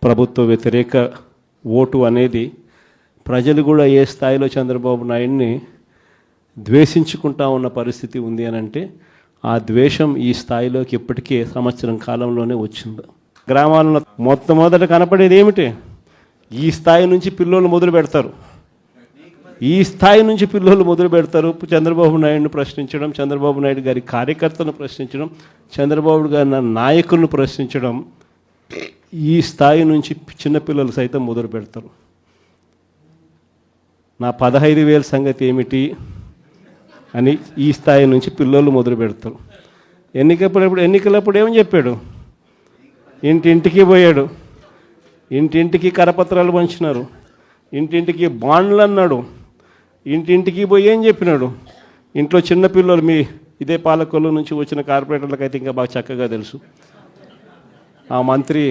ప్రభుత్వ వ్యతిరేక ఓటు అనేది ప్రజలు కూడా ఏ స్థాయిలో చంద్రబాబు నాయుడిని ద్వేషించుకుంటా ఉన్న పరిస్థితి ఉంది అని అంటే ఆ ద్వేషం ఈ స్థాయిలోకి ఇప్పటికే సంవత్సరం కాలంలోనే వచ్చింది. గ్రామాల్లో మొట్టమొదట కనపడేది ఏమిటి? ఈ స్థాయి నుంచి పిల్లోళ్ళు మొదలు పెడతారు. ఈ స్థాయి నుంచి పిల్లోళ్ళు మొదలు పెడతారు. చంద్రబాబు నాయుడిని ప్రశ్నించడం, చంద్రబాబు నాయుడు గారి కార్యకర్తలను ప్రశ్నించడం, చంద్రబాబు గారి నాయకులను ప్రశ్నించడం, ఈ స్థాయి నుంచి చిన్నపిల్లలు సైతం మొదలు పెడతారు. నా 15,000 సంగతి ఏమిటి అని ఈ స్థాయి నుంచి పిల్లలు మొదలు పెడతారు. ఎన్నికలప్పుడు ఏమని చెప్పాడు? ఇంటింటికి పోయాడు, ఇంటింటికి కరపత్రాలు పంచినారు, ఇంటింటికి బాండ్లు అన్నాడు, ఇంటింటికి పోయి ఏం చెప్పినాడు? ఇంట్లో చిన్నపిల్లలు మీ ఇదే పాలకొల్లు నుంచి వచ్చిన కార్పొరేటర్లకు అయితే ఇంకా బాగా చక్కగా తెలుసు. ఆ మంత్రి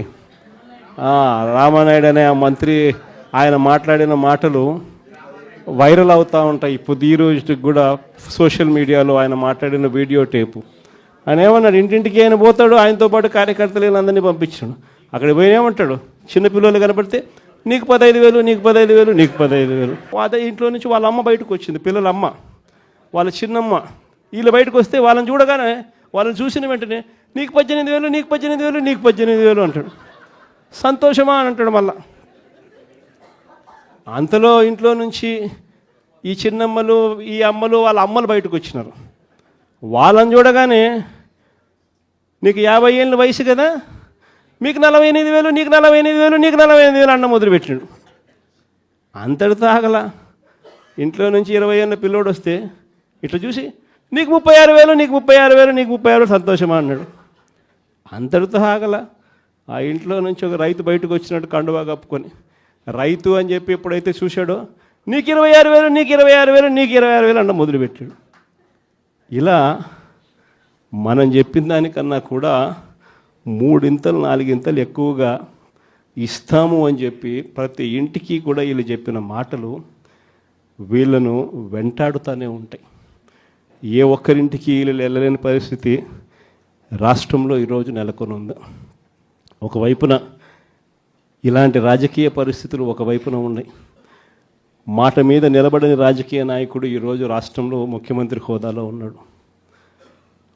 రామానాయుడు అనే ఆ మంత్రి ఆయన మాట్లాడిన మాటలు వైరల్ అవుతూ ఉంటాయి. ఇప్పుడు ఈ రోజుకి కూడా సోషల్ మీడియాలో ఆయన మాట్లాడిన వీడియో టేపు. ఆయన ఏమన్నాడు? ఇంటింటికి ఆయన పోతాడు, ఆయనతో పాటు కార్యకర్తలు అందరినీ పంపించాడు. అక్కడ పోయి ఏమంటాడు? చిన్నపిల్లలు కనపడితే నీకు 15,000, నీకు 15,000, నీకు 15,000. అదే ఇంట్లో నుంచి వాళ్ళ అమ్మ బయటకు వచ్చింది, పిల్లల అమ్మ, వాళ్ళ చిన్నమ్మ. వీళ్ళు బయటకు వస్తే వాళ్ళని చూడగానే, వాళ్ళని చూసిన వెంటనే నీకు 18,000, నీకు 18,000, నీకు 18,000 అంటాడు. సంతోషమా అని అంటాడు. మళ్ళా అంతలో ఇంట్లో నుంచి ఈ చిన్నమ్మలు, ఈ అమ్మలు, వాళ్ళ అమ్మలు బయటకు వచ్చినారు. వాళ్ళని చూడగానే నీకు 50 ఏళ్ళ వయసు కదా, మీకు 48,000, నీకు 48,000, నీకు 48,000 అన్న మొదలుపెట్టినాడు. అంతటితో ఆగల. ఇంట్లో నుంచి 20 ఏళ్ళ పిల్లోడు వస్తే ఇట్లా చూసి నీకు 36,000, నీకు 36,000, నీకు 36,000 సంతోషమా అన్నాడు. అంతటితో ఆగల. ఆ ఇంట్లో నుంచి ఒక రైతు బయటకు వచ్చినట్టు కండువా కప్పుకొని, రైతు అని చెప్పి ఎప్పుడైతే చూశాడో నీకు 26,000, నీకు 26,000, నీకు 26,000 అన్న మొదలుపెట్టాడు. ఇలా మనం చెప్పిన దానికన్నా కూడా 3 4 ఎక్కువగా ఇస్తాము అని చెప్పి ప్రతి ఇంటికి కూడా వీళ్ళు చెప్పిన మాటలు వీళ్ళను వెంటాడుతూనే ఉంటాయి. ఏ ఒక్కరింటికి వీళ్ళు వెళ్ళలేని పరిస్థితి రాష్ట్రంలో ఈరోజు నెలకొని ఉంది. ఒకవైపున ఇలాంటి రాజకీయ పరిస్థితులు ఒకవైపున ఉన్నాయి. మాట మీద నిలబడని రాజకీయ నాయకుడు ఈరోజు రాష్ట్రంలో ముఖ్యమంత్రి హోదాలో ఉన్నాడు.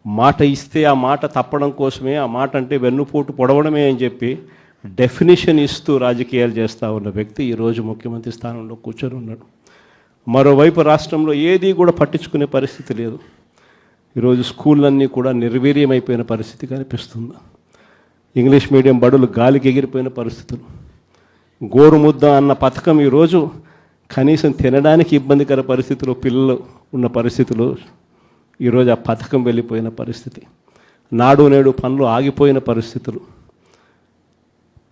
మాట ఇస్తే ఆ మాట తప్పడం కోసమే, ఆ మాట అంటే వెన్నుపోటు పొడవడమే అని చెప్పి డెఫినేషన్ ఇస్తూ రాజకీయాలు చేస్తూ ఉన్న వ్యక్తి ఈరోజు ముఖ్యమంత్రి స్థానంలో కూర్చొని ఉన్నాడు. మరోవైపు రాష్ట్రంలో ఏది కూడా పట్టించుకునే పరిస్థితి లేదు. ఈరోజు స్కూళ్ళన్నీ కూడా నిర్వీర్యమైపోయిన పరిస్థితి కనిపిస్తుంది. ఇంగ్లీష్ మీడియం బడులు గాలికి ఎగిరిపోయిన పరిస్థితులు. గోరుముద్ద అన్న పథకం ఈరోజు కనీసం తినడానికి ఇబ్బందికర పరిస్థితులు పిల్లలు ఉన్న పరిస్థితులు ఈరోజు ఆ పథకం వెళ్ళిపోయిన పరిస్థితి. నాడు నేడు పనులు ఆగిపోయిన పరిస్థితులు.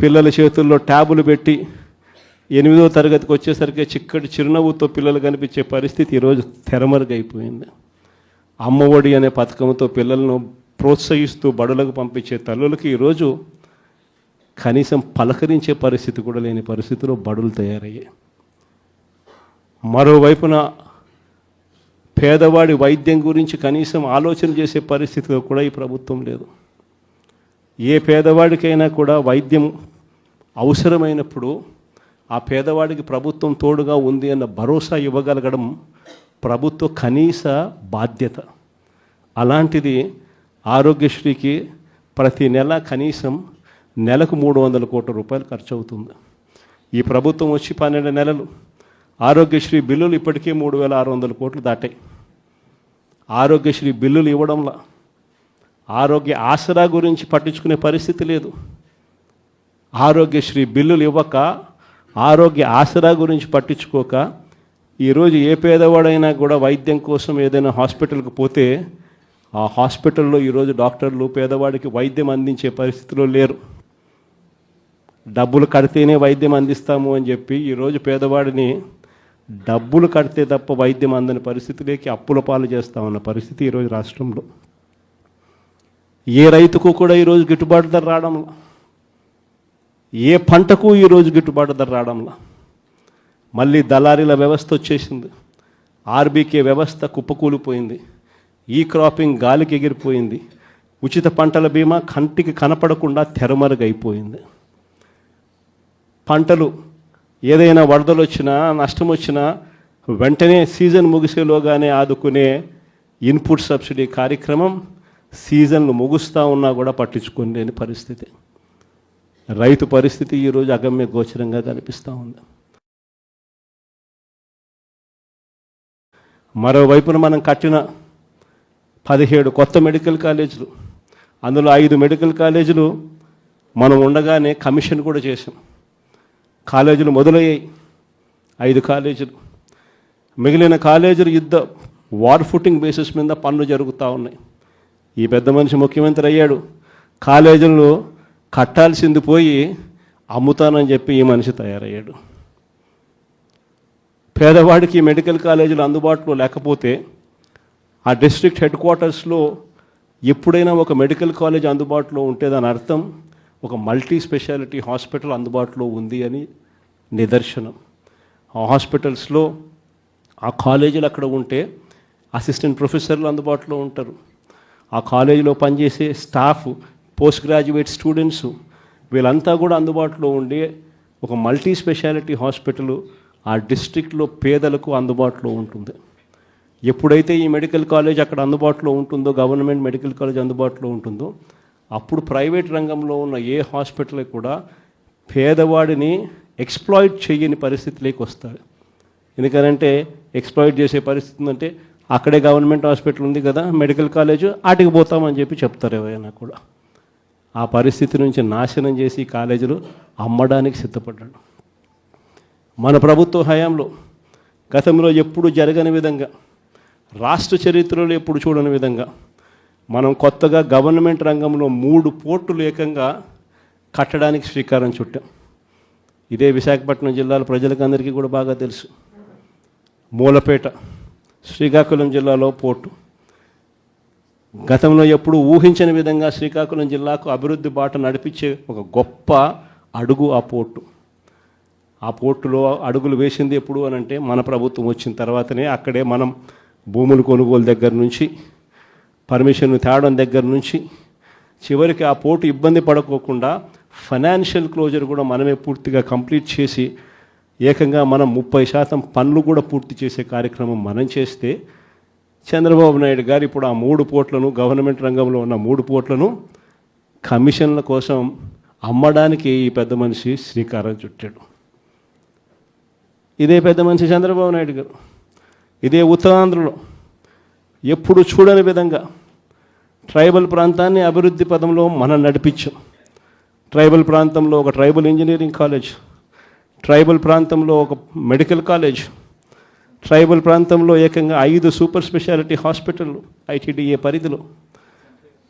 పిల్లల చేతుల్లో ట్యాబులు పెట్టి 8వ తరగతికి వచ్చేసరికి చిక్కటి చిరునవ్వుతో పిల్లలు కనిపించే పరిస్థితి ఈరోజు తెరమరుగైపోయింది. అమ్మఒడి అనే పథకంతో పిల్లలను ప్రోత్సహిస్తూ బడులకు పంపించే తల్లులకి ఈరోజు కనీసం పలకరించే పరిస్థితి కూడా లేని పరిస్థితిలో బడులు తయారయ్యాయి. మరోవైపున పేదవాడి వైద్యం గురించి కనీసం ఆలోచన చేసే పరిస్థితిలో కూడా ఈ ప్రభుత్వం లేదు. ఏ పేదవాడికైనా కూడా వైద్యం అవసరమైనప్పుడు ఆ పేదవాడికి ప్రభుత్వం తోడుగా ఉంది అన్న భరోసా ఇవ్వగలగడం ప్రభుత్వ కనీస బాధ్యత. అలాంటిది ఆరోగ్యశ్రీకి ప్రతి నెల కనీసం నెలకు 300 కోట్ల రూపాయలు ఖర్చు అవుతుంది. ఈ ప్రభుత్వం వచ్చి 12 నెలలు. ఆరోగ్యశ్రీ బిల్లులు ఇప్పటికే 3,600 కోట్లు దాటాయి. ఆరోగ్యశ్రీ బిల్లులు ఇవ్వడంలో ఆరోగ్య ఆసరా గురించి పట్టించుకునే పరిస్థితి లేదు. ఆరోగ్యశ్రీ బిల్లులు ఇవ్వక, ఆరోగ్య ఆసరా గురించి పట్టించుకోక ఈరోజు ఏ పేదవాడైనా కూడా వైద్యం కోసం ఏదైనా హాస్పిటల్కి పోతే ఆ హాస్పిటల్లో ఈరోజు డాక్టర్లు పేదవాడికి వైద్యం అందించే పరిస్థితిలో లేరు. డబ్బులు కడితేనే వైద్యం అందిస్తాము అని చెప్పి ఈరోజు పేదవాడిని డబ్బులు కడితే తప్ప వైద్యం అందని పరిస్థితిలోకి అప్పుల పాలు చేస్తూ ఉన్న పరిస్థితి ఈరోజు రాష్ట్రంలో. ఏ రైతుకు కూడా ఈరోజు గిట్టుబాటు ధర రావడంలా, ఏ పంటకు ఈరోజు గిట్టుబాటు ధర రావడంలా. మళ్ళీ దళారీల వ్యవస్థ వచ్చేసింది. ఆర్బీకే వ్యవస్థ కుప్పకూలిపోయింది. ఈ క్రాపింగ్ గాలికి ఎగిరిపోయింది. ఉచిత పంటల బీమా కంటికి కనపడకుండా తెరమరుగైపోయింది. పంటలు ఏదైనా వరదలు వచ్చినా నష్టం వచ్చినా వెంటనే సీజన్ ముగిసేలోగానే ఆదుకునే ఇన్పుట్ సబ్సిడీ కార్యక్రమం సీజన్లు ముగుస్తూ ఉన్నా కూడా పట్టించుకోలేని పరిస్థితి. రైతు పరిస్థితి ఈరోజు అగమ్య గోచరంగా కనిపిస్తూ ఉంది. మరోవైపున మనం కట్టిన 17 కొత్త మెడికల్ కాలేజీలు, అందులో 5 మెడికల్ కాలేజీలు మనం ఉండగానే కమిషన్ కూడా చేసాం. కాలేజీలు మొదలయ్యాయి 5 కాలేజీలు. మిగిలిన కాలేజీలు వార్ ఫుటింగ్ బేసిస్ మీద పనులు జరుగుతూ ఉన్నాయి. ఈ పెద్ద మనిషి ముఖ్యమంత్రి అయ్యాడు, కాలేజీలు కట్టాల్సింది పోయి అమ్ముతానని చెప్పి ఈ మనిషి తయారయ్యాడు. పేదవాడికి మెడికల్ కాలేజీలు అందుబాటులో లేకపోతే ఆ డిస్ట్రిక్ట్ హెడ్ క్వార్టర్స్లో ఎప్పుడైనా ఒక మెడికల్ కాలేజ్ అందుబాటులో ఉంటే దాని అర్థం ఒక మల్టీ స్పెషాలిటీ హాస్పిటల్ అందుబాటులో ఉంది అని నిదర్శనం. ఆ హాస్పిటల్స్లో ఆ కాలేజీలు అక్కడ ఉంటే అసిస్టెంట్ ప్రొఫెసర్లు అందుబాటులో ఉంటారు. ఆ కాలేజీలో పనిచేసే స్టాఫ్, పోస్ట్ గ్రాడ్యుయేట్ స్టూడెంట్స్ వీళ్ళంతా కూడా అందుబాటులో ఉండే ఒక మల్టీ స్పెషాలిటీ హాస్పిటల్ ఆ డిస్ట్రిక్ట్లో పేదలకు అందుబాటులో ఉంటుంది. ఎప్పుడైతే ఈ మెడికల్ కాలేజ్ అక్కడ అందుబాటులో ఉంటుందో, గవర్నమెంట్ మెడికల్ కాలేజ్ అందుబాటులో ఉంటుందో, అప్పుడు ప్రైవేట్ రంగంలో ఉన్న ఏ హాస్పిటల్ కూడా పేదవాడిని ఎక్స్ప్లాయిట్ చేయని పరిస్థితిలోకి వస్తాడు. ఎందుకనంటే ఎక్స్ప్లాయిట్ చేసే పరిస్థితి అంటే అక్కడే గవర్నమెంట్ హాస్పిటల్ ఉంది కదా, మెడికల్ కాలేజ్, ఆటికి పోతామని చెప్పి చెప్తారు ఎవరైనా కూడా. ఆ పరిస్థితి నుంచి నాశనం చేసి కాలేజీలు అమ్మడానికి సిద్ధపడ్డాడు. మన ప్రభుత్వ హయాంలో గతంలో ఎప్పుడు జరగని విధంగా, రాష్ట్ర చరిత్రలో ఎప్పుడు చూడని విధంగా మనం కొత్తగా గవర్నమెంట్ రంగంలో 3 పోర్టులు ఏకంగా కట్టడానికి శ్రీకారం చుట్టాం. ఇదే విశాఖపట్నం జిల్లాల ప్రజలకు అందరికీ కూడా బాగా తెలుసు. మూలపేట శ్రీకాకుళం జిల్లాలో పోర్టు. గతంలో ఎప్పుడు ఊహించని విధంగా శ్రీకాకుళం జిల్లాకు అభివృద్ధి బాట నడిపించే ఒక గొప్ప అడుగు ఆ పోర్టు. ఆ పోర్టులో అడుగులు వేసింది ఎప్పుడు అనంటే మన ప్రభుత్వం వచ్చిన తర్వాతనే. అక్కడే మనం భూములు కొనుగోలు దగ్గర నుంచి, పర్మిషన్ తేవడం దగ్గర నుంచి, చివరికి ఆ పోర్టు ఇబ్బంది పడకోకుండా ఫైనాన్షియల్ క్లోజర్ కూడా మనమే పూర్తిగా కంప్లీట్ చేసి ఏకంగా మనం 30% పనులు కూడా పూర్తి చేసే కార్యక్రమం మనం చేస్తే, చంద్రబాబు నాయుడు గారు ఇప్పుడు ఆ 3 పోర్ట్లను, గవర్నమెంట్ రంగంలో ఉన్న 3 పోర్ట్లను కమిషన్ల కోసం అమ్మడానికి ఈ పెద్ద మనిషి శ్రీకారం చుట్టాడు. ఇదే పెద్ద మనిషి చంద్రబాబు నాయుడు గారు ఇదే ఉత్తరాంధ్రలో ఎప్పుడు చూడని విధంగా ట్రైబల్ ప్రాంతాన్ని అభివృద్ధి పదంలో మనం నడిపించాం. ట్రైబల్ ప్రాంతంలో ఒక ట్రైబల్ ఇంజనీరింగ్ కాలేజ్, ట్రైబల్ ప్రాంతంలో ఒక మెడికల్ కాలేజ్, ట్రైబల్ ప్రాంతంలో ఏకంగా 5 సూపర్ స్పెషాలిటీ హాస్పిటళ్ళు ఐటీడీఏ పరిధిలో,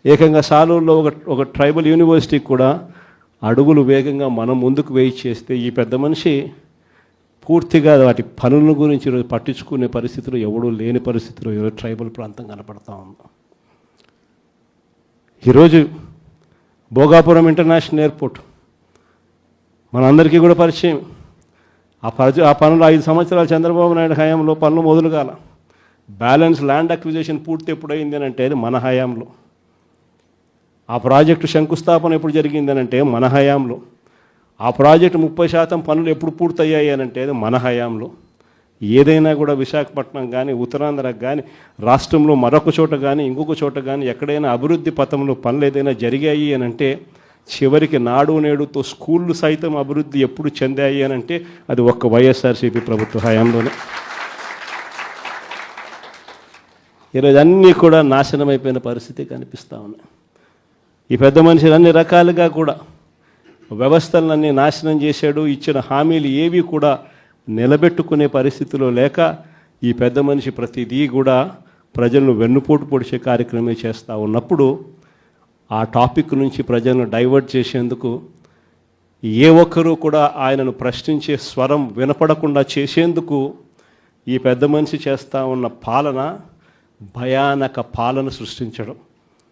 ఏకంగా సాలూరులో ఒక ట్రైబల్ యూనివర్సిటీ కూడా అడుగులు వేగంగా మనం ముందుకు వేయి చేస్తే ఈ పెద్ద మనిషి పూర్తిగా వాటి పనుల గురించి ఈరోజు పట్టించుకునే పరిస్థితులు ఎవడూ లేని పరిస్థితుల్లో ఈరోజు ట్రైబల్ ప్రాంతం కనపడతా ఉంది. ఈరోజు భోగాపురం ఇంటర్నేషనల్ ఎయిర్పోర్ట్ మనందరికీ కూడా పరిచయం. ఆ పనులు 5 సంవత్సరాలు చంద్రబాబు నాయుడు హయాంలో పనులు మొదలు కాల. బ్యాలెన్స్ ల్యాండ్ అక్విజిషన్ పూర్తి ఎప్పుడైంది అని అంటే అది మన హయాంలో. ఆ ప్రాజెక్టు శంకుస్థాపన ఎప్పుడు జరిగింది అని అంటే మన హయాంలో. ఆ ప్రాజెక్టు 30% పనులు ఎప్పుడు పూర్తయ్యాయి అని అంటే అది మన హయాంలో. ఏదైనా కూడా విశాఖపట్నం కానీ, ఉత్తరాంధ్రకు కానీ, రాష్ట్రంలో మరొక చోట కానీ, ఇంకొక చోట కానీ ఎక్కడైనా అభివృద్ధి పథంలో పనులు ఏదైనా జరిగాయి అని అంటే, చివరికి నాడు నేడుతో స్కూళ్ళు సైతం అభివృద్ధి ఎప్పుడు చెందాయి అని అంటే అది ఒక్క వైఎస్ఆర్సీపీ ప్రభుత్వ హయాంలోనే. ఈరోజు అన్నీ కూడా నాశనం అయిపోయిన పరిస్థితి కనిపిస్తూ ఉన్నాయి. ఈ పెద్ద మనిషి అన్ని రకాలుగా కూడా వ్యవస్థలన్నీ నాశనం చేశాడు. ఇచ్చిన హామీలు ఏవి కూడా నిలబెట్టుకునే పరిస్థితిలో లేక ఈ పెద్ద మనిషి ప్రతిదీ కూడా ప్రజలను వెన్నుపోటు పొడిచే కార్యక్రమే చేస్తూ ఉన్నప్పుడు ఆ టాపిక్ నుంచి ప్రజలను డైవర్ట్ చేసేందుకు, ఏ ఒక్కరూ కూడా ఆయనను ప్రశ్నించే స్వరం వినపడకుండా చేసేందుకు ఈ పెద్ద మనిషి చేస్తూ ఉన్న పాలన భయానక పాలన సృష్టించడం.